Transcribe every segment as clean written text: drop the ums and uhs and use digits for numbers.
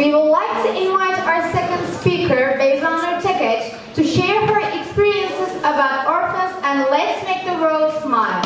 We would like to invite our second speaker, Beyza Nur Tekec, to share her experiences about orphans and let's make the world smile.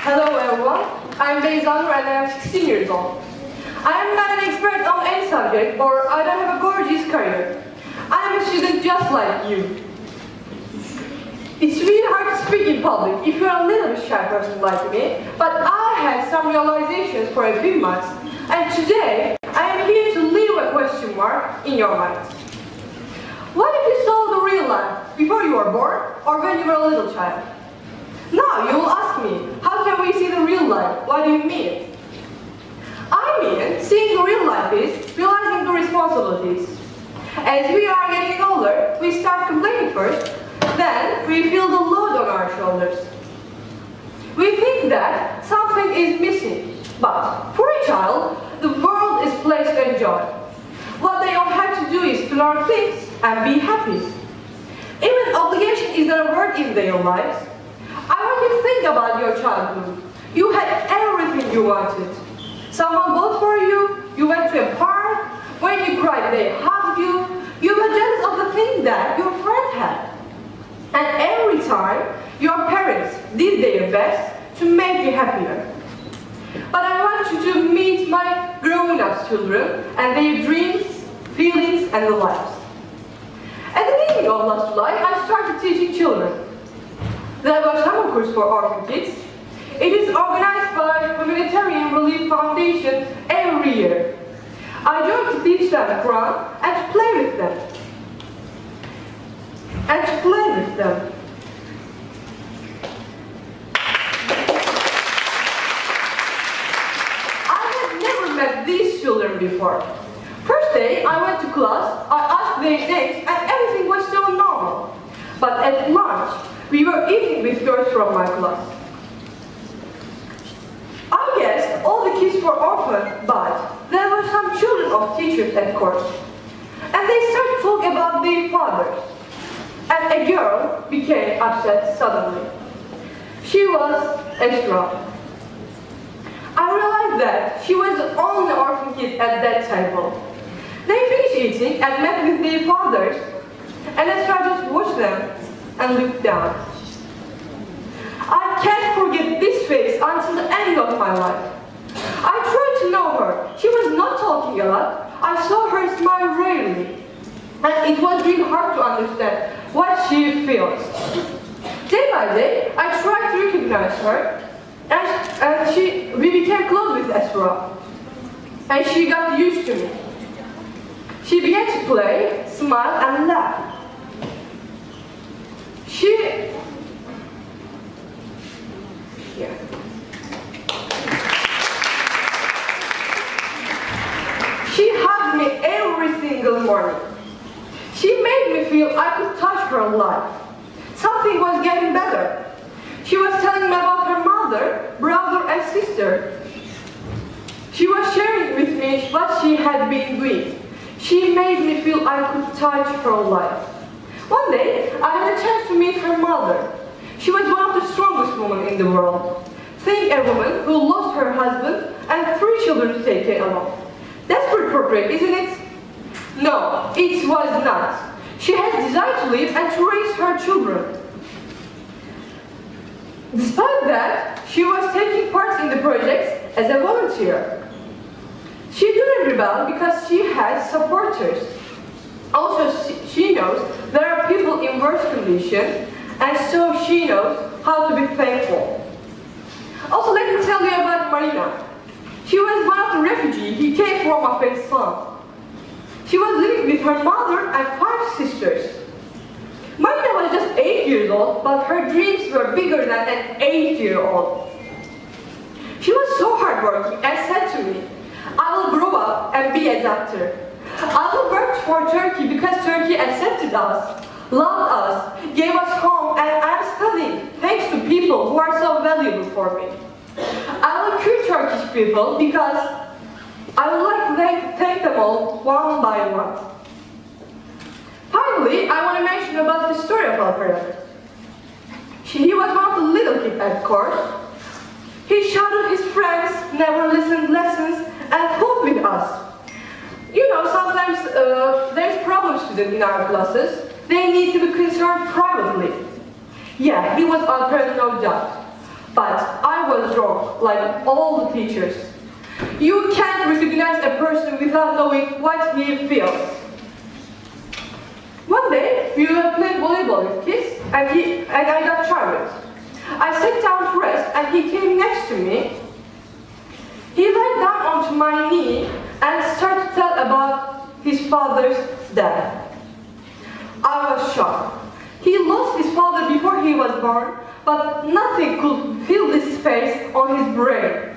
Hello everyone, I'm Beyza Nur and I am 16 years old. I am not an expert on any subject or I don't have a gorgeous career. I am a student just like you. It's really hard to speak in public if you're a little bit shy person like me, but I had some realizations for a few months and today I am here to leave a question mark in your mind. What if you saw the real life before you were born or when you were a little child? Now you will ask me, how can we see the real life? What do you mean? I mean, seeing the real life is realizing the responsibilities. As we are getting older, we start complaining first, then we feel the load on our shoulders. We think that something is missing, but for a child, the world is a place to enjoy. What they all have to do is to learn things and be happy. Even obligation is not a word in their lives. I want you to think about your childhood. You had everything you wanted. Someone bought for you, you went to a park, when you cried they hugged you, you were jealous of the thing that your friend had. And every time, your parents did their best to make you happier. But I want you to meet my grown-up children and their dreams, feelings and lives. At the beginning of last July, I started teaching children. There was summer course for orphan kids. It is organized by Humanitarian Relief Foundation every year. I joined to teach them Quran and to play with them. I had never met these children before. First day I went to class, I asked their names and everything was so normal. But at lunch, we were eating with girls from my class. I guessed all the kids were orphaned, but there were some children of teachers at course. And they started talking about their fathers. And a girl became upset suddenly. She was Esra. I realized that she was the only orphan kid at that table. They finished eating and met with their fathers, and Esra just watched them and looked down. I can't forget this face until the end of my life. I tried to know her. She was not talking a lot. I saw her smile rarely. And it was really hard to understand what she feels. Day by day, I tried to recognize her. And we became close with Esra. And she got used to me. She began to play, smile, and laugh. She hugged me every single morning. She made me feel I could touch her life. Something was getting better. She was telling me about her mother, brother, and sister. She was sharing with me what she had been doing. She made me feel I could touch her life. One day, I had a chance to meet her mother. She was one of the strongest women in the world. Think a woman who lost her husband and 3 children to take care of. Desperate portrait, isn't it? No, it was not. She had decided to live and to raise her children. Despite that, she was taking part in the projects as a volunteer. She didn't rebel because she had supporters. Also, she knows there are people in worse conditions, and so she knows how to be thankful. Also, let me tell you about Marina. She was one of the refugees who came from Afghanistan. She was living with her mother and 5 sisters. Marina was just 8 years old, but her dreams were bigger than an 8-year-old. She was so hardworking and said to me, I will grow up and be a doctor. I will work for Turkey because Turkey accepted us. loved us, gave us home, and I'm studying thanks to people who are so valuable for me. I love you Turkish people because I would like to thank them all one by one. Finally, I want to mention about the story of Alperen. He was one of the little kids at course. He shouted his friends, never listened lessons, and fought with us. You know, sometimes there's problem students in our classes. They need to be concerned privately. Yeah, he was Alperen, no doubt. But I was wrong, like all the teachers. You can't recognize a person without knowing what he feels. One day, we were playing volleyball with kids, and I got tired. I sat down to rest, and he came next to me. He lay down onto my knee and started to tell about his father's death. I was shocked. He lost his father before he was born, but nothing could fill this space on his brain.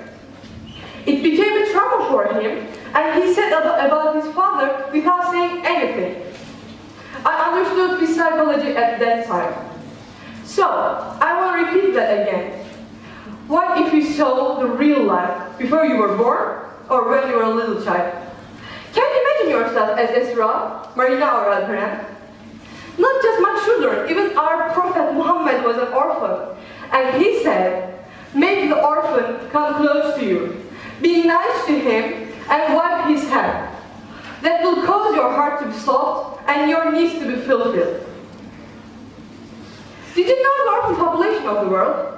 It became a trauma for him, and he said about his father without saying anything. I understood his psychology at that time. So, I will repeat that again. What if you saw the real life before you were born or when you were a little child? Can you imagine yourself as Esra, Marina, or Alperen? Not just my children, even our Prophet Muhammad was an orphan. And he said, make the orphan come close to you. Be nice to him and wipe his hand. That will cause your heart to be soft and your needs to be fulfilled. Did you know the orphan population of the world?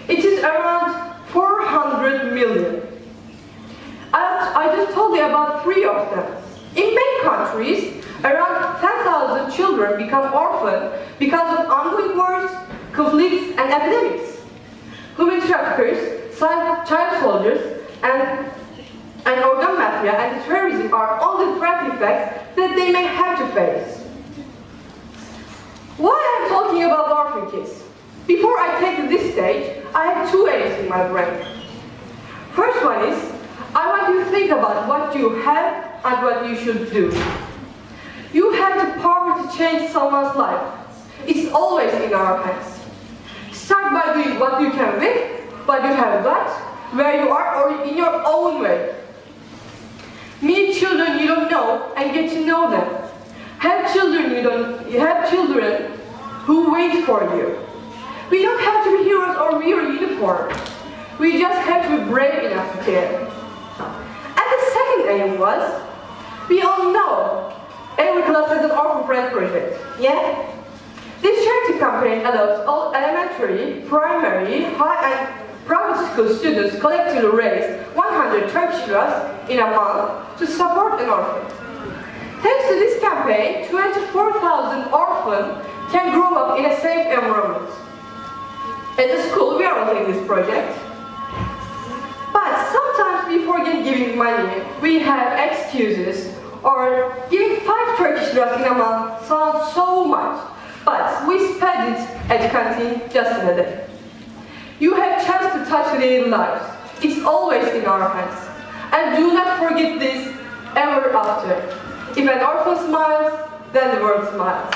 It is around 400 million. I just told you about 3 of them. In many countries, around 10,000 children become orphaned because of ongoing wars, conflicts, and epidemics. Human traffickers, child soldiers, and organ mafia and terrorism are all the threat effects that they may have to face. Why I'm talking about orphan kids? Before I take to this stage, I have 2 aims in my brain. First one is, I want you to think about what you have and what you should do. You have the power to change someone's life. It's always in our hands. Start by doing what you can with, what you have got, where you are, or in your own way. Meet children you don't know and get to know them. Have children who wait for you. We don't have to be heroes or wear a uniform. We just have to be brave enough to care. And the second aim was, we all know every class has an orphan friend project, yeah? This charity campaign allows all elementary, primary, high and private school students collectively raise 100 Turkish liras in a month to support an orphan. Thanks to this campaign, 24,000 orphans can grow up in a safe environment. At the school, we are also in this project. But sometimes we forget giving money, we have excuses, or giving 5 Turkish liras in a month sounds so much, but we spend it at the canteen just in a day. You have a chance to touch their lives. It's always in our hands. And do not forget this ever after. If an orphan smiles, then the world smiles.